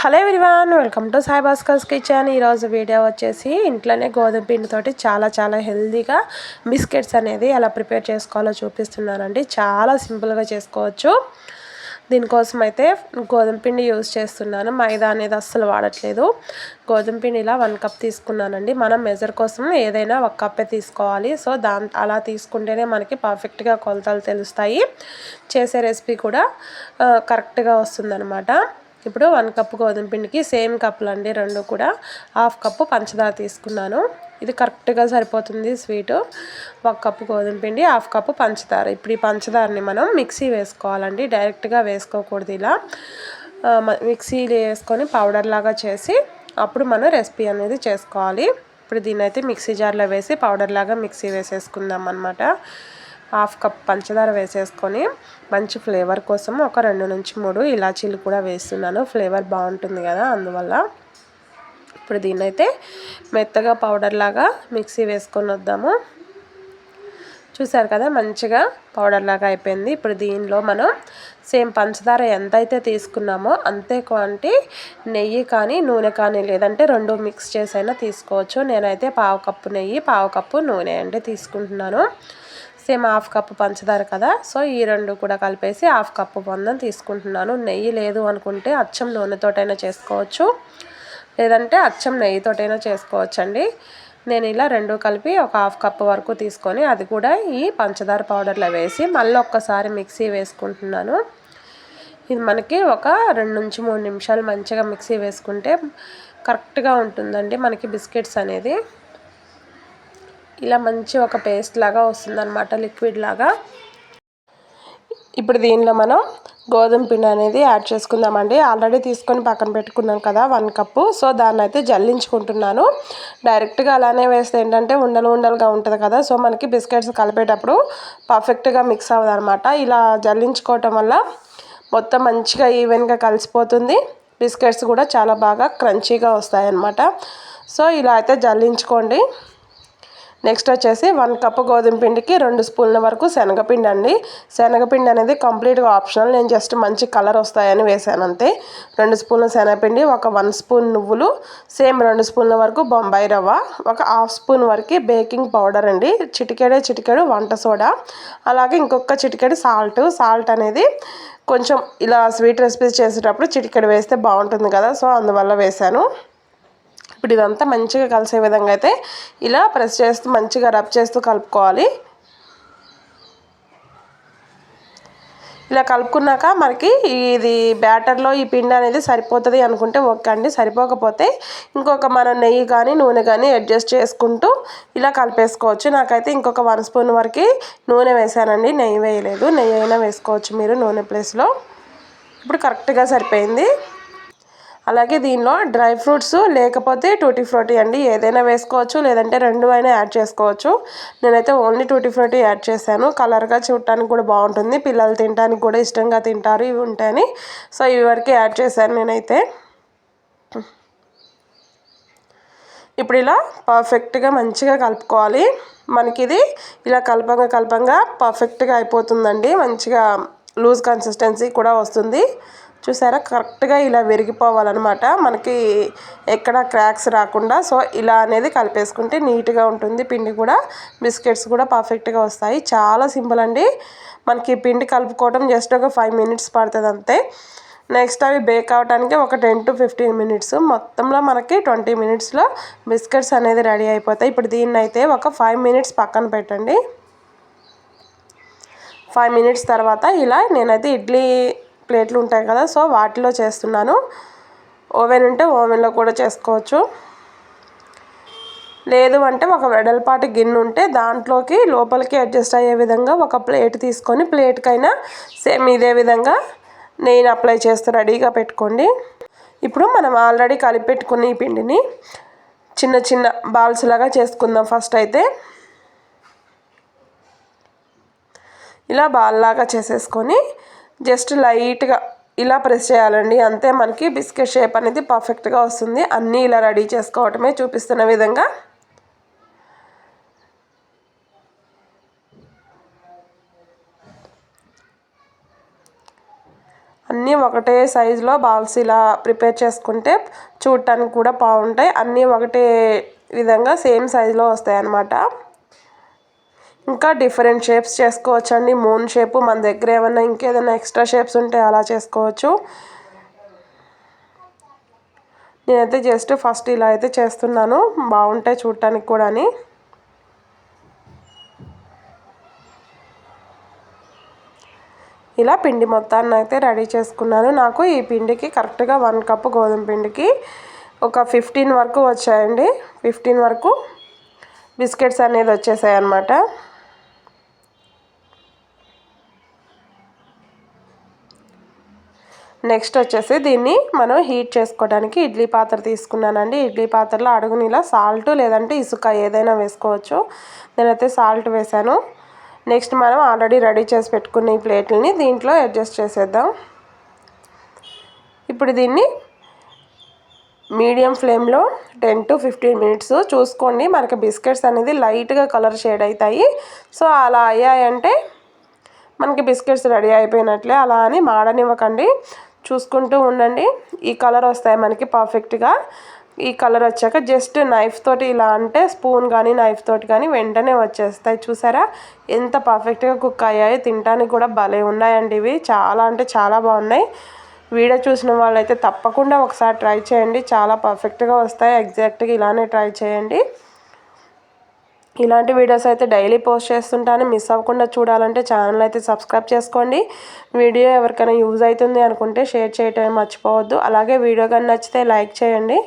Hello everyone, welcome to Sai Bhaskar's kitchen. ఈరోజు video వచ్చేసి ఇంట్లోనే గోధుమ పిండితోటి చాలా హెల్తీగా బిస్కెట్స్ అనేది ఎలా ప్రిపేర్ చేసుకోవాలో చూపిస్తున్నానండి. చాలా సింపుల్గా చేసుకోవచ్చు. దీనికోసం అయితే గోధుమ పిండి యూజ్ చేస్తున్నాను. మైదా అనేది అస్సలు వాడట్లేదు. గోధుమ పిండి ఇలా 1 కప్ తీసుకున్నానండి. మనం మెజర్ కోసం ఏదైనా 1 కప్పే తీసుకోవాలి. సో అలా తీసుకుంటేనే మనకి పర్ఫెక్ట్గా కొలతలు తెలుస్తాయి. చేసే రెసిపీ కూడా కరెక్ట్గా వస్తుందన్నమాట. ఇప్పుడు 1 కప్పు గోధుమ పిండికి సేమ్ కప్పులు అండి, రెండు కూడా 1/2 కప్పు పంచదార తీసుకున్నాను. ఇది కరెక్ట్గా సరిపోతుంది స్వీటు. 1 కప్పు గోధుమ పిండి, 1/2 కప్పు పంచదార. ఇప్పుడు ఈ పంచదారని మనం మిక్సీ వేసుకోవాలండి, డైరెక్ట్గా వేసుకోకూడదు. ఇలా మిక్సీలో వేసుకొని పౌడర్ లాగా చేసి అప్పుడు మనం రెసిపీ అనేది చేసుకోవాలి. ఇప్పుడు దీన్ని అయితే మిక్సీ జార్లో వేసి పౌడర్ లాగా మిక్సీ వేసేసుకుందాం అన్నమాట. 1/2 కప్ పంచదార వేసేసుకొని మంచి ఫ్లేవర్ కోసం ఒక 2 నుంచి 3 ఇలాచీలు కూడా వేస్తున్నాను. ఫ్లేవర్ బాగుంటుంది కదా, అందువల్ల. ఇప్పుడు దీన్నైతే మెత్తగా పౌడర్ లాగా మిక్సీ వేసుకొని వద్దాము. చూసారు కదా, మంచిగా పౌడర్ లాగా అయిపోయింది. ఇప్పుడు దీనిలో మనం సేమ్ పంచదార ఎంతైతే తీసుకున్నామో అంతే క్వాంటిటీ నెయ్యి కానీ నూనె కానీ, లేదంటే 2 మిక్స్ చేసైనా తీసుకోవచ్చు. నేనైతే 1/2 కప్పు నెయ్యి 1/2 కప్పు నూనె అంటే తీసుకుంటున్నాను. సేమ్ 1/2 కప్పు పంచదార కదా, సో ఈ రెండు కూడా కలిపేసి 1/2 కప్పు మందం తీసుకుంటున్నాను. నెయ్యి లేదు అనుకుంటే అచ్చం నూనెతోటైనా చేసుకోవచ్చు, లేదంటే అచ్చం నెయ్యితోటైనా చేసుకోవచ్చండి. నేను ఇలా రెండు కలిపి ఒక 1/2 కప్పు వరకు తీసుకొని అది కూడా ఈ పంచదార పౌడర్లో వేసి మళ్ళీ ఒక్కసారి మిక్సీ వేసుకుంటున్నాను. ఇది మనకి ఒక 2 నుంచి 3 నిమిషాలు మంచిగా మిక్సీ వేసుకుంటే కరెక్ట్గా ఉంటుందండి మనకి బిస్కెట్స్ అనేది. ఇలా మంచి ఒక పేస్ట్ లాగా వస్తుందన్నమాట, లిక్విడ్ లాగా. ఇప్పుడు దీనిలో మనం గోధుమ పిండి అనేది యాడ్ చేసుకుందామండి. ఆల్రెడీ తీసుకొని పక్కన పెట్టుకున్నాం కదా 1 కప్పు, సో దాన్ని అయితే జల్లించుకుంటున్నాను. డైరెక్ట్గా అలానే వేస్తే ఏంటంటే ఉండలుగా ఉంటుంది కదా, సో మనకి బిస్కెట్స్ కలిపేటప్పుడు పర్ఫెక్ట్గా మిక్స్ అవ్వదు అనమాట. ఇలా జల్లించుకోవటం వల్ల మొత్తం మంచిగా ఈవెన్గా కలిసిపోతుంది. బిస్కెట్స్ కూడా చాలా బాగా క్రంచీగా వస్తాయన్నమాట. సో ఇలా అయితే జల్లించుకోండి. నెక్స్ట్ వచ్చేసి 1 కప్పు గోధుమ పిండికి 2 స్పూన్ల వరకు శనగపిండి అండి. శనగపిండి అనేది కంప్లీట్గా ఆప్షనల్, నేను జస్ట్ మంచి కలర్ వస్తాయని వేసాను అంతే. 2 స్పూన్ల శనగపిండి, ఒక 1 స్పూన్ నువ్వులు, సేమ్ 2 స్పూన్ల వరకు బొంబాయి రవ్వ, ఒక 1/2 స్పూన్ వరకు బేకింగ్ పౌడర్ అండి, చిటికెడు వంట సోడా, అలాగే ఇంకొక చిటికెడు సాల్ట్ అనేది కొంచెం ఇలా స్వీట్ రెసిపీస్ చేసేటప్పుడు చిటికెడు వేస్తే బాగుంటుంది కదా, సో అందువల్ల వేసాను. ఇప్పుడు ఇదంతా మంచిగా కలిసే విధంగా అయితే ఇలా ప్రెస్ చేస్తూ మంచిగా రబ్ చేస్తూ కలుపుకోవాలి. ఇలా కలుపుకున్నాక మనకి ఇది బ్యాటర్లో ఈ పిండి అనేది సరిపోతుంది అనుకుంటే ఓకే అండి. సరిపోకపోతే ఇంకొక మనం నెయ్యి కానీ నూనె కానీ అడ్జస్ట్ చేసుకుంటూ ఇలా కలిపేసుకోవచ్చు. నాకైతే ఇంకొక 1 స్పూన్ వరకు నూనె వేసానండి, నెయ్యి వేయలేదు. నెయ్యి అయినా వేసుకోవచ్చు మీరు నూనె ప్లేస్లో. ఇప్పుడు కరెక్ట్గా సరిపోయింది. అలాగే దీనిలో డ్రై ఫ్రూట్స్ లేకపోతే టూటీ ఫ్రూటీ అండి, ఏదైనా వేసుకోవచ్చు, లేదంటే 2 అయినా యాడ్ చేసుకోవచ్చు. నేనైతే ఓన్లీ టూటీ ఫ్రూటీ యాడ్ చేశాను. కలర్గా చూడటానికి కూడా బాగుంటుంది, పిల్లలు తినడానికి కూడా ఇష్టంగా తింటారు ఇవి ఉంటాయని, సో ఇవి వరకు యాడ్ చేశాను నేనైతే. ఇప్పుడు ఇలా పర్ఫెక్ట్గా మంచిగా కలుపుకోవాలి. మనకి ఇది ఇలా కలపంగా పర్ఫెక్ట్గా అయిపోతుందండి. మంచిగా లూజ్ కన్సిస్టెన్సీ కూడా వస్తుంది. చూసారా, కరెక్ట్గా ఇలా విరిగిపోవాలన్నమాట, మనకి ఎక్కడ క్రాక్స్ రాకుండా. సో ఇలా అనేది కలిపేసుకుంటే నీట్గా ఉంటుంది పిండి కూడా, బిస్కెట్స్ కూడా పర్ఫెక్ట్గా వస్తాయి. చాలా సింపుల్ అండి. మనకి పిండి కలుపుకోవడం జస్ట్ ఒక 5 మినిట్స్ పడుతుంది అంతే. నెక్స్ట్ అవి బేక్ అవడానికి ఒక 10 to 15 మినిట్స్, మొత్తంలో మనకి 20 మినిట్స్లో బిస్కెట్స్ అనేది రెడీ అయిపోతాయి. ఇప్పుడు దీన్ని అయితే ఒక 5 మినిట్స్ పక్కన పెట్టండి. 5 మినిట్స్ తర్వాత ఇలా నేనైతే ఇడ్లీ ప్లేట్లు ఉంటాయి కదా, సో వాటిలో చేస్తున్నాను. ఓవెన్ ఉంటే ఓవెన్లో కూడా చేసుకోవచ్చు, లేదు అంటే ఒక వెడల్పాటి గిన్నె ఉంటే దాంట్లోకి లోపలికి అడ్జస్ట్ అయ్యే విధంగా ఒక ప్లేట్ తీసుకొని ప్లేట్కైనా సేమ్ ఇదే విధంగా నెయ్యిని అప్లై చేస్తూ రెడీగా పెట్టుకోండి. ఇప్పుడు మనం ఆల్రెడీ కలిపి పెట్టుకున్న ఈ పిండిని చిన్న బాల్స్ లాగా చేసుకుందాం. ఫస్ట్ అయితే ఇలా బాల్ లాగా చేసేసుకొని జస్ట్ లైట్గా ఇలా ప్రెస్ చేయాలండి అంతే, మనకి బిస్కెట్ షేప్ అనేది పర్ఫెక్ట్గా వస్తుంది. అన్నీ ఇలా రెడీ చేసుకోవటమే చూపిస్తున్న విధంగా. అన్నీ ఒకటే సైజులో బాల్స్ ఇలా ప్రిపేర్ చేసుకుంటే చూడటానికి కూడా బాగుంటాయి. అన్నీ ఒకటే విధంగా సేమ్ సైజులో వస్తాయి అన్నమాట. ఇంకా డిఫరెంట్ షేప్స్ చేసుకోవచ్చండి. మూన్ షేపు, మన దగ్గర ఏమన్నా ఇంకేదైనా ఎక్స్ట్రా షేప్స్ ఉంటే అలా చేసుకోవచ్చు. నేనైతే జస్ట్ ఫస్ట్ ఇలా అయితే చేస్తున్నాను, బాగుంటాయి చూడటానికి కూడా అని. ఇలా పిండి మొత్తాన్ని అయితే రెడీ చేసుకున్నాను. నాకు ఈ పిండికి కరెక్ట్గా 1 కప్పు గోధుమ పిండికి ఒక 15 వరకు వచ్చాయండి. 15 వరకు బిస్కెట్స్ అనేది వచ్చేసాయి అన్నమాట. నెక్స్ట్ వచ్చేసి దీన్ని మనం హీట్ చేసుకోవడానికి ఇడ్లీ పాత్ర తీసుకున్నానండి. ఇడ్లీ పాత్రలో అడుగుని ఇలా సాల్ట్ లేదంటే ఇసుక ఏదైనా వేసుకోవచ్చు. నేనైతే సాల్ట్ వేసాను. నెక్స్ట్ మనం ఆల్రెడీ రెడీ చేసి పెట్టుకున్న ఈ ప్లేట్లని దీంట్లో అడ్జస్ట్ చేసేద్దాం. ఇప్పుడు దీన్ని మీడియం ఫ్లేమ్లో 10 to 15 మినిట్స్ చూసుకోండి. మనకి బిస్కెట్స్ అనేది లైట్గా కలర్ షేడ్ అవుతాయి. సో అలా అయ్యాయంటే మనకి బిస్కెట్స్ రెడీ అయిపోయినట్లే. అలా అని మాడనివ్వకండి, చూసుకుంటూ ఉండండి. ఈ కలర్ వస్తాయి మనకి పర్ఫెక్ట్గా. ఈ కలర్ వచ్చాక జస్ట్ నైఫ్ తోటి ఇలా అంటే స్పూన్ కానీ నైఫ్ తోటి కానీ వెంటనే వచ్చేస్తాయి. చూసారా ఎంత పర్ఫెక్ట్గా కుక్ అయ్యాయి. తినడానికి కూడా భలే ఉన్నాయండి ఇవి, చాలా అంటే చాలా బాగున్నాయి. వీడియో చూసిన వాళ్ళైతే తప్పకుండా ఒకసారి ట్రై చేయండి, చాలా పర్ఫెక్ట్గా వస్తాయి. ఎగ్జాక్ట్గా ఇలానే ట్రై చేయండి. ఇలాంటి వీడియోస్ అయితే డైలీ పోస్ట్ చేస్తుంటాను, మిస్ అవ్వకుండా చూడాలంటే ఛానల్ అయితే సబ్స్క్రైబ్ చేసుకోండి. వీడియో ఎవరికైనా యూజ్ అవుతుంది అనుకుంటే షేర్ చేయటం మర్చిపోవద్దు. అలాగే వీడియో కానీ నచ్చితే లైక్ చేయండి.